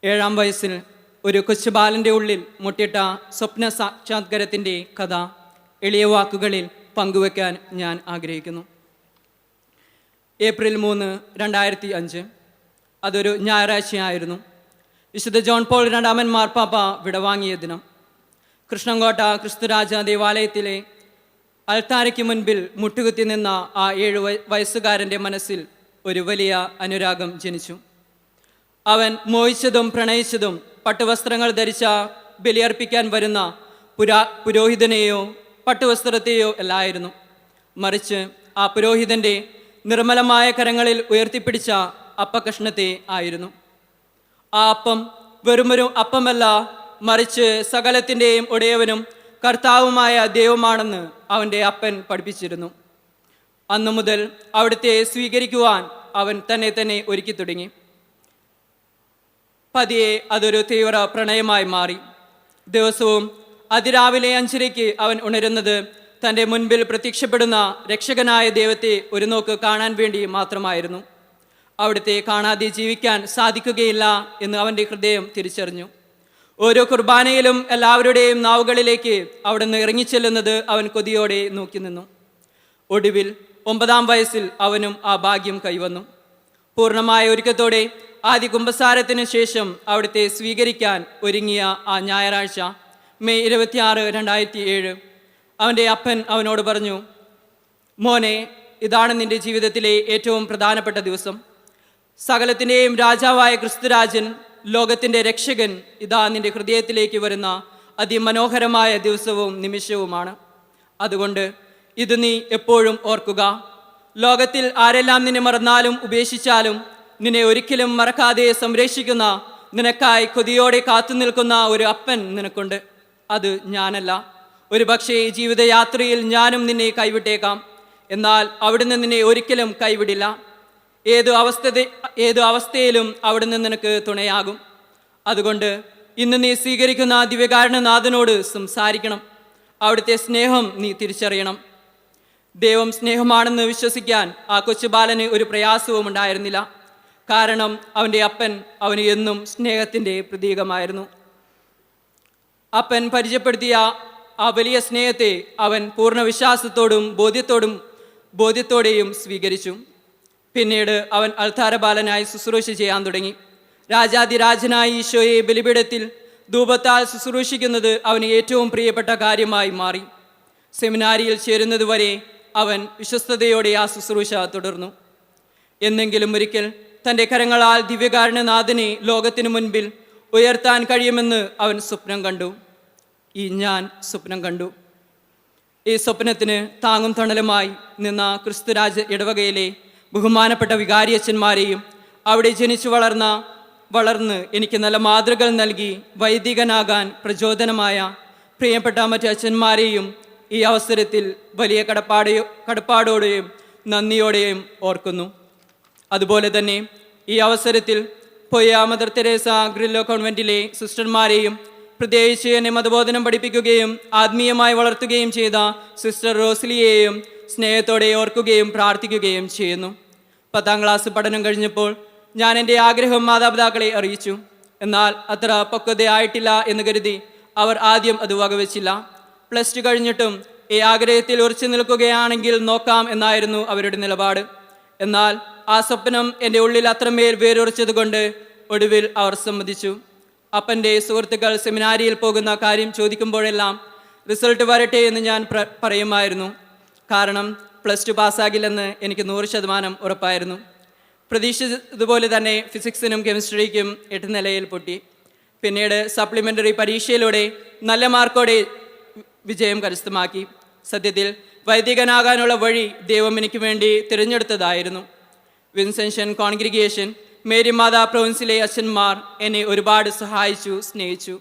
7-ാം വയസ്സിൽ ഒരു കൊച്ചുബാലൻ്റെ ഉള്ളിൽ മുട്ടിട്ട സ്വപ്ന സാക്ഷാത്കാരത്തിൻ്റെ കഥ എളിയ വാക്കുകളിൽ പങ്കുവയ്ക്കാൻ ഞാൻ ആഗ്രഹിക്കുന്നു. ഏപ്രിൽ 3, 2005 അതൊരു ഞായറാഴ്ചയായിരുന്നു. വിശുദ്ധ ജോൺ പോൾ രണ്ടാമൻ മാർപ്പാപ്പ വിടവാങ്ങിയ ദിനം. കൃഷ്ണൻകോട്ട ക്രിസ്തുരാജ ദേവാലയത്തിലെ അൾത്താരയ്ക്ക് മുൻപിൽ മുട്ടുകുത്തി നിന്ന ആ 7 വയസ്സുകാരൻ്റെ മനസ്സിൽ ഒരു വലിയ അനുരാഗം ജനിച്ചു. അവൻ മോഹിച്ചതും പ്രണയിച്ചതും പട്ടുവസ്ത്രങ്ങൾ ധരിച്ച ബലിയർപ്പിക്കാൻ വരുന്ന പുരോഹിതനെയോ പട്ടുവസ്ത്രത്തെയോ അല്ലായിരുന്നു. മറിച്ച് ആ പുരോഹിതൻ്റെ നിർമ്മലമായ കരങ്ങളിൽ ഉയർത്തിപ്പിടിച്ച അപ്പകഷ്ണത്തെ ആയിരുന്നു. ആ അപ്പം വെറുമൊരു അപ്പമല്ല, മറിച്ച് സകലത്തിൻ്റെയും ഉടയവനും കർത്താവുമായ ദൈവമാണെന്ന് അവൻ്റെ അപ്പൻ പഠിപ്പിച്ചിരുന്നു. അന്നു മുതൽ അവിടുത്തെ സ്വീകരിക്കുവാൻ അവൻ തന്നെ ഒരുക്കി തുടങ്ങി. പതിയെ അതൊരു തീവ്ര പ്രണയമായി മാറി. ദിവസവും അതിരാവിലെ 5:30 അവൻ ഉണരുന്നത് തൻ്റെ മുൻപിൽ പ്രത്യക്ഷപ്പെടുന്ന രക്ഷകനായ ദൈവത്തെ ഒരു നോക്ക് കാണാൻ വേണ്ടി മാത്രമായിരുന്നു. അവിടുത്തെ കാണാതെ ജീവിക്കാൻ സാധിക്കുകയില്ല എന്ന് അവൻ്റെ ഹൃദയം തിരിച്ചറിഞ്ഞു. ഓരോ കുർബാനയിലും എല്ലാവരുടെയും നാവുകളിലേക്ക് അവിടുന്ന് ഇറങ്ങിച്ചെല്ലുന്നത് അവൻ കൊതിയോടെ നോക്കി നിന്നു. ഒടുവിൽ 9-ാം വയസ്സിൽ അവനും ആ ഭാഗ്യം കൈവന്നു. പൂർണ്ണമായ ഒരുക്കത്തോടെ ആദ്യ കുമ്പസാരത്തിന് ശേഷം അവിടുത്തെ സ്വീകരിക്കാൻ ഒരുങ്ങിയ ആ ഞായറാഴ്ച മെയ് 26, 2007 അവൻ്റെ അപ്പൻ അവനോട് പറഞ്ഞു, മോനെ, ഇതാണ് നിൻ്റെ ജീവിതത്തിലെ ഏറ്റവും പ്രധാനപ്പെട്ട ദിവസം. സകലത്തിൻ്റെയും രാജാവായ ക്രിസ്തുരാജൻ, ലോകത്തിൻ്റെ രക്ഷകൻ, ഇതാ നിൻ്റെ ഹൃദയത്തിലേക്ക് വരുന്ന അതിമനോഹരമായ ദിവസവും നിമിഷവുമാണ്. അതുകൊണ്ട് ഇത് നീ എപ്പോഴും ഓർക്കുക. ലോകത്തിൽ ആരെല്ലാം നിന്നെ മറന്നാലും ഉപേക്ഷിച്ചാലും നിന്നെ ഒരിക്കലും മറക്കാതെ സംരക്ഷിക്കുന്ന, നിനക്കായി കൊതിയോടെ കാത്തു നിൽക്കുന്ന ഒരു അപ്പൻ നിനക്കുണ്ട്. അത് ഞാനല്ല. ഒരു പക്ഷേ ഈ ജീവിതയാത്രയിൽ ഞാനും നിന്നെ കൈവിട്ടേക്കാം. എന്നാൽ അവിടുന്ന് നിന്നെ ഒരിക്കലും കൈവിടില്ല. ഏതു അവസ്ഥയിലും അവിടുന്ന് നിനക്ക് തുണയാകും. അതുകൊണ്ട് ഇന്ന് നീ സ്വീകരിക്കുന്ന ദിവ്യകാരുണ്യനാഥനോട് സംസാരിക്കണം. അവിടുത്തെ സ്നേഹം നീ തിരിച്ചറിയണം. ദൈവം സ്നേഹമാണെന്ന് വിശ്വസിക്കാൻ ആ കൊച്ചുബാലന് ഒരു പ്രയാസവും ഉണ്ടായിരുന്നില്ല. കാരണം അവൻ്റെ അപ്പൻ അവന് എന്നും സ്നേഹത്തിൻ്റെ പ്രതീകമായിരുന്നു. അപ്പൻ പരിചയപ്പെടുത്തിയ ആ വലിയ സ്നേഹത്തെ അവൻ പൂർണ്ണ വിശ്വാസത്തോടും ബോധ്യത്തോടെയും സ്വീകരിച്ചു. പിന്നീട് അവൻ അൾത്താരബാലനായി ശുശ്രൂഷ ചെയ്യാൻ തുടങ്ങി. രാജാതിരാജനായ ഈശോയെ ബലിപീഠത്തിൽ ധൂപത്താൽ ശുശ്രൂഷിക്കുന്നത് അവന് ഏറ്റവും പ്രിയപ്പെട്ട കാര്യമായി മാറി. സെമിനാരിയിൽ ചേരുന്നതുവരെ അവൻ വിശ്വസ്തയോടെ ആ ശുശ്രൂഷ തുടർന്നു. എന്നെങ്കിലും ഒരിക്കൽ തൻ്റെ കരങ്ങളാൽ ദിവ്യകാരുണ്യനാഥനെ ലോകത്തിനു മുൻപിൽ ഉയർത്താൻ കഴിയുമെന്ന് അവൻ സ്വപ്നം കണ്ടു. ഞാൻ സ്വപ്നം കണ്ടു. ഈ സ്വപ്നത്തിന് താങ്ങും തണലുമായി നിന്ന ക്രിസ്തുരാജ ഇടവകയിലെ ബഹുമാനപ്പെട്ട വികാരിയച്ഛന്മാരെയും അവിടെ ജനിച്ചു വളർന്ന് എനിക്ക് നല്ല മാതൃകൾ നൽകി വൈദികനാകാൻ പ്രചോദനമായ പ്രിയപ്പെട്ട മറ്റ് അച്ഛന്മാരെയും ഈ അവസരത്തിൽ വലിയ കടപ്പാടോടെയും നന്ദിയോടെയും ഓർക്കുന്നു. അതുപോലെ തന്നെ ഈ അവസരത്തിൽ പൊയ്യ മദർ തെരേസ ഗ്രില്ലോ കോൺവെൻറ്റിലെ സിസ്റ്റർമാരെയും പ്രത്യേകിച്ച് എന്നെ മതബോധനം പഠിപ്പിക്കുകയും ആത്മീയമായി വളർത്തുകയും ചെയ്ത സിസ്റ്റർ റോസ്ലിയെയും സ്നേഹത്തോടെ ഓർക്കുകയും പ്രാർത്ഥിക്കുകയും ചെയ്യുന്നു. 10ാം ക്ലാസ് പഠനം കഴിഞ്ഞപ്പോൾ ഞാൻ എൻ്റെ ആഗ്രഹം മാതാപിതാക്കളെ അറിയിച്ചു. എന്നാൽ അത്ര പക്വതയായിട്ടില്ല എന്ന് കരുതി അവർ ആദ്യം അത് വകവെച്ചില്ല. +2 കഴിഞ്ഞിട്ടും ഈ ആഗ്രഹത്തിൽ ഉറച്ചു നിൽക്കുകയാണെങ്കിൽ നോക്കാം എന്നായിരുന്നു അവരുടെ നിലപാട്. എന്നാൽ ആ സ്വപ്നം എൻ്റെ ഉള്ളിൽ അത്രമേൽ വേരുറച്ചതുകൊണ്ട് ഒടുവിൽ അവർ സമ്മതിച്ചു. അപ്പൻ്റെ സുഹൃത്തുക്കൾ സെമിനാരിയിൽ പോകുന്ന കാര്യം ചോദിക്കുമ്പോഴെല്ലാം റിസൾട്ട് വരട്ടെ എന്ന് ഞാൻ പറയുമായിരുന്നു. കാരണം +2 പാസ്സാകില്ലെന്ന് എനിക്ക് 100% ഉറപ്പായിരുന്നു. പ്രതീക്ഷിച്ചതുപോലെ തന്നെ ഫിസിക്സിനും കെമിസ്ട്രിക്കും 8 നിലയിൽ പൊട്ടി. പിന്നീട് സപ്ലിമെൻ്ററി പരീക്ഷയിലൂടെ നല്ല മാർക്കോടെ വിജയം കരസ്ഥമാക്കി. സത്യത്തിൽ വൈദികനാകാനുള്ള വഴി ദൈവം എനിക്ക് വേണ്ടി തിരഞ്ഞെടുത്തതായിരുന്നു. വിൻസെൻഷൻ കോൺഗ്രിഗേഷൻ, മേരി മാതാ പ്രൊവിൻസിലെ അച്ഛന്മാർ എന്നെ ഒരുപാട് സഹായിച്ചു, സ്നേഹിച്ചു.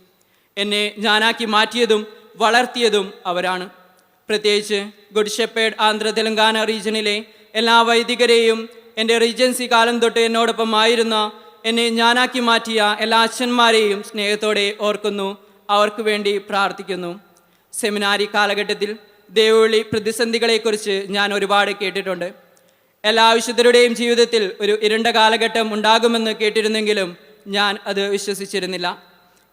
എന്നെ ഞാനാക്കി മാറ്റിയതും വളർത്തിയതും അവരാണ്. പ്രത്യേകിച്ച് ഗുഡ് ഷെപ്പേർഡ് ആന്ധ്ര തെലങ്കാന റീജിയനിലെ എല്ലാ വൈദികരെയും എൻ്റെ റീജൻസി കാലം തൊട്ട് എന്നോടൊപ്പം ആയിരുന്ന, എന്നെ ഞാനാക്കി മാറ്റിയ എല്ലാ അച്ഛന്മാരെയും സ്നേഹത്തോടെ ഓർക്കുന്നു, അവർക്ക് വേണ്ടി പ്രാർത്ഥിക്കുന്നു. സെമിനാരി കാലഘട്ടത്തിൽ ദൈവവിളി പ്രതിസന്ധികളെക്കുറിച്ച് ഞാൻ ഒരുപാട് കേട്ടിട്ടുണ്ട്. എല്ലാ വിശുദ്ധരുടെയും ജീവിതത്തിൽ ഒരു ഇരുണ്ട കാലഘട്ടം ഉണ്ടാകുമെന്ന് കേട്ടിരുന്നെങ്കിലും ഞാൻ അത് വിശ്വസിച്ചിരുന്നില്ല.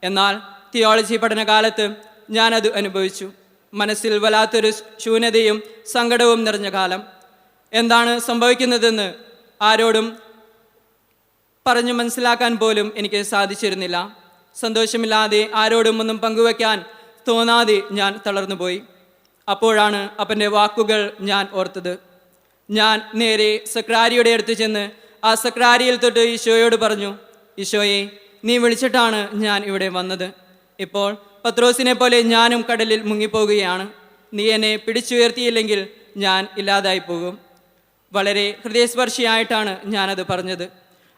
എന്നാൽ തിയോളജി പഠനകാലത്ത് ഞാനത് അനുഭവിച്ചു. മനസ്സിൽ വല്ലാത്തൊരു ശൂന്യതയും സങ്കടവും നിറഞ്ഞ കാലം. എന്താണ് സംഭവിക്കുന്നതെന്ന് ആരോടും പറഞ്ഞു മനസ്സിലാക്കാൻ പോലും എനിക്ക് സാധിച്ചിരുന്നില്ല. സന്തോഷമില്ലാതെ ആരോടും ഒന്നും പങ്കുവയ്ക്കാൻ തോന്നാതെ ഞാൻ തളർന്നുപോയി. അപ്പോഴാണ് അപ്പൻ്റെ വാക്കുകൾ ഞാൻ ഓർത്തത്. ഞാൻ നേരെ സക്രാരിയുടെ അടുത്ത് ചെന്ന് ആ സക്രാരിയിൽ തൊട്ട് ഈശോയോട് പറഞ്ഞു, ഈശോയെ, നീ വിളിച്ചിട്ടാണ് ഞാൻ ഇവിടെ വന്നത്. ഇപ്പോൾ പത്രോസിനെ പോലെ ഞാനും കടലിൽ മുങ്ങിപ്പോകുകയാണ്. നീ എന്നെ പിടിച്ചുയർത്തിയില്ലെങ്കിൽ ഞാൻ ഇല്ലാതായി പോകും. വളരെ ഹൃദയസ്പർശിയായിട്ടാണ് ഞാനത് പറഞ്ഞത്.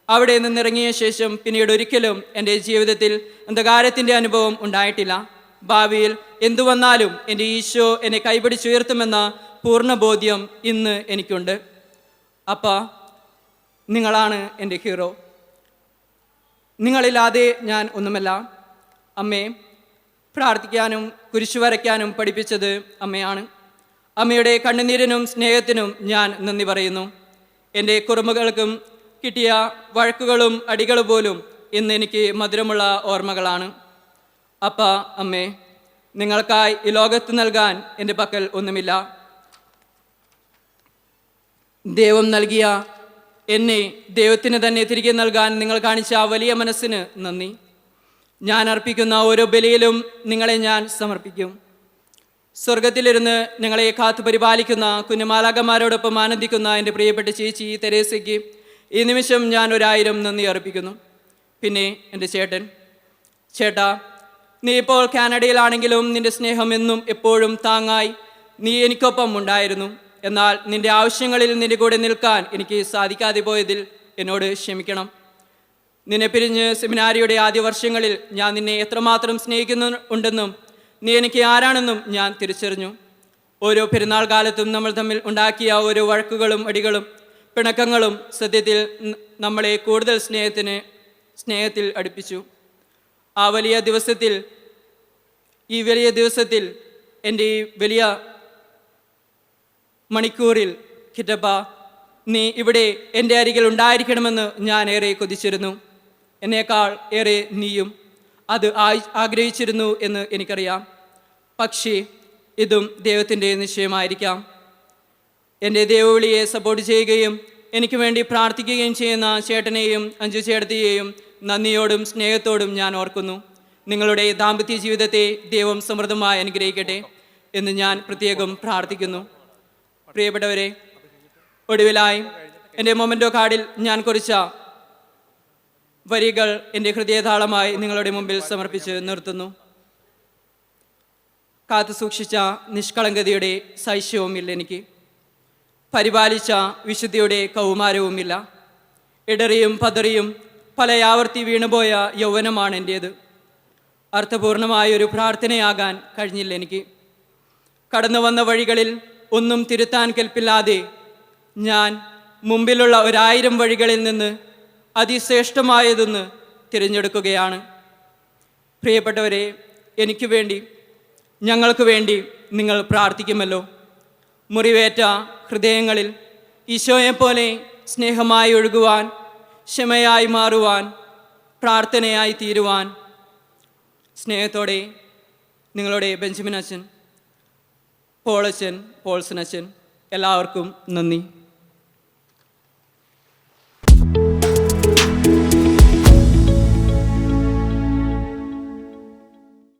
അവിടെ നിന്നിറങ്ങിയ ശേഷം പിന്നീട് ഒരിക്കലും എൻ്റെ ജീവിതത്തിൽ അന്ധകാരത്തിൻ്റെ അനുഭവം ഉണ്ടായിട്ടില്ല. ഭാവിയിൽ എന്തു വന്നാലും എൻ്റെ ഈശോ എന്നെ കൈപിടിച്ചുയർത്തുമെന്ന പൂർണ്ണ ബോധ്യം ഇന്ന് എനിക്കുണ്ട്. അപ്പാ, നിങ്ങളാണ് എൻ്റെ ഹീറോ. നിങ്ങളില്ലാതെ ഞാൻ ഒന്നുമല്ല. അമ്മേ, പ്രാർത്ഥിക്കാനും കുരിശു വരയ്ക്കാനും പഠിപ്പിച്ചത് അമ്മയാണ്. അമ്മയുടെ കണ്ണുനീരിനും സ്നേഹത്തിനും ഞാൻ നന്ദി പറയുന്നു. എൻ്റെ കുറുമ്പുകൾക്കും കിട്ടിയ വഴക്കുകളും അടികളും പോലും ഇന്ന് എനിക്ക് മധുരമുള്ള ഓർമ്മകളാണ്. അപ്പാ, അമ്മേ, നിങ്ങൾക്കായി ഈ ലോകത്ത് നൽകാൻ എൻ്റെ പക്കൽ ഒന്നുമില്ല. ദൈവം നൽകിയ എന്നെ ദൈവത്തിന് തന്നെ തിരികെ നൽകാൻ നിങ്ങൾ കാണിച്ച ആ വലിയ മനസ്സിന് നന്ദി. ഞാൻ അർപ്പിക്കുന്ന ഓരോ ബലിയിലും നിങ്ങളെ ഞാൻ സമർപ്പിക്കും. സ്വർഗത്തിലിരുന്ന് ഞങ്ങളെ കാത്തു പരിപാലിക്കുന്ന കുഞ്ഞുമാലാകന്മാരോടൊപ്പം ആനന്ദിക്കുന്ന എൻ്റെ പ്രിയപ്പെട്ട ചേച്ചി തെരേസയ്ക്ക് ഈ നിമിഷം ഞാൻ 1000 നന്ദി അർപ്പിക്കുന്നു. പിന്നെ എൻ്റെ ചേട്ടാ, നീ ഇപ്പോൾ കാനഡയിലാണെങ്കിലും നിൻ്റെ സ്നേഹം എന്നും എപ്പോഴും താങ്ങായി നീ എനിക്കൊപ്പം ഉണ്ടായിരുന്നു. എന്നാൽ നിൻ്റെ ആവശ്യങ്ങളിൽ നിൻ്റെ കൂടെ നിൽക്കാൻ എനിക്ക് സാധിക്കാതെ പോയതിൽ എന്നോട് ക്ഷമിക്കണം. നിന്നെ പിരിഞ്ഞ് സെമിനാരിയുടെ ആദ്യ വർഷങ്ങളിൽ ഞാൻ നിന്നെ എത്രമാത്രം സ്നേഹിക്കുന്നുണ്ടെന്നും നീ എനിക്ക് ആരാണെന്നും ഞാൻ തിരിച്ചറിഞ്ഞു. ഓരോ പെരുന്നാൾ കാലത്തും നമ്മൾ തമ്മിൽ ഉണ്ടാക്കിയ ഓരോ വഴക്കുകളും അടികളും പിണക്കങ്ങളും സത്യത്തിൽ നമ്മളെ കൂടുതൽ സ്നേഹത്തിൽ അടുപ്പിച്ചു. ഈ വലിയ ദിവസത്തിൽ എൻ്റെ ഈ വലിയ മണിക്കൂറിൽ കിറ്റപ്പ, നീ ഇവിടെ എൻ്റെ അരികിൽ ഉണ്ടായിരിക്കണമെന്ന് ഞാൻ ഏറെ കൊതിച്ചിരുന്നു. എന്നേക്കാൾ ഏറെ നീയും അത് ആഗ്രഹിച്ചിരുന്നു എന്ന് എനിക്കറിയാം. പക്ഷേ ഇതും ദൈവത്തിൻ്റെ നിശ്ചയമായിരിക്കാം. എൻ്റെ ദൈവവിളിയെ സപ്പോർട്ട് ചെയ്യുകയും എനിക്ക് വേണ്ടി പ്രാർത്ഥിക്കുകയും ചെയ്യുന്ന ചേട്ടനെയും അഞ്ചു ചേട്ടത്തിയെയും നന്ദിയോടും സ്നേഹത്തോടും ഞാൻ ഓർക്കുന്നു. നിങ്ങളുടെ ദാമ്പത്യ ജീവിതത്തെ ദൈവം സമൃദ്ധമായി അനുഗ്രഹിക്കട്ടെ എന്ന് ഞാൻ പ്രത്യേകം പ്രാർത്ഥിക്കുന്നു. പ്രിയപ്പെട്ടവരെ, ഒടുവിലായി എൻ്റെ മൊമെൻ്റോ കാർഡിൽ ഞാൻ കുറിച്ച വരികൾ എൻ്റെ ഹൃദയതാളമായി നിങ്ങളുടെ മുമ്പിൽ സമർപ്പിച്ച് നിർത്തുന്നു. കാത്തു സൂക്ഷിച്ച നിഷ്കളങ്കതയുടെ ശൈശവുമില്ല എനിക്ക്. പരിപാലിച്ച വിശുദ്ധിയുടെ കൗമാരവുമില്ല. ഇടറിയും പതറിയും പല ആവർത്തി വീണുപോയ യൗവനമാണ് എൻ്റേത്. അർത്ഥപൂർണമായൊരു പ്രാർത്ഥനയാകാൻ കഴിഞ്ഞില്ല എനിക്ക്. കടന്നു വന്ന വഴികളിൽ ഒന്നും തിരുത്താൻ കെൽപ്പില്ലാതെ ഞാൻ മുമ്പിലുള്ള 1000 വഴികളിൽ നിന്ന് അതിശ്രേഷ്ഠമായതൊന്ന് തിരഞ്ഞെടുക്കുകയാണ്. പ്രിയപ്പെട്ടവരെ, എനിക്ക് വേണ്ടി, ഞങ്ങൾക്ക് വേണ്ടി നിങ്ങൾ പ്രാർത്ഥിക്കുമല്ലോ. മുറിവേറ്റ ഹൃദയങ്ങളിൽ ഈശോയെപ്പോലെ സ്നേഹമായി ഒഴുകുവാൻ, ക്ഷമയായി മാറുവാൻ, പ്രാർത്ഥനയായി തീരുവാൻ സ്നേഹത്തോടെ നിങ്ങളുടെ ബെഞ്ചമിൻ അച്ഛൻ, പോളച്ചൻ, പോൾസൻ അച്ഛൻ, എല്ലാവർക്കും നന്ദി.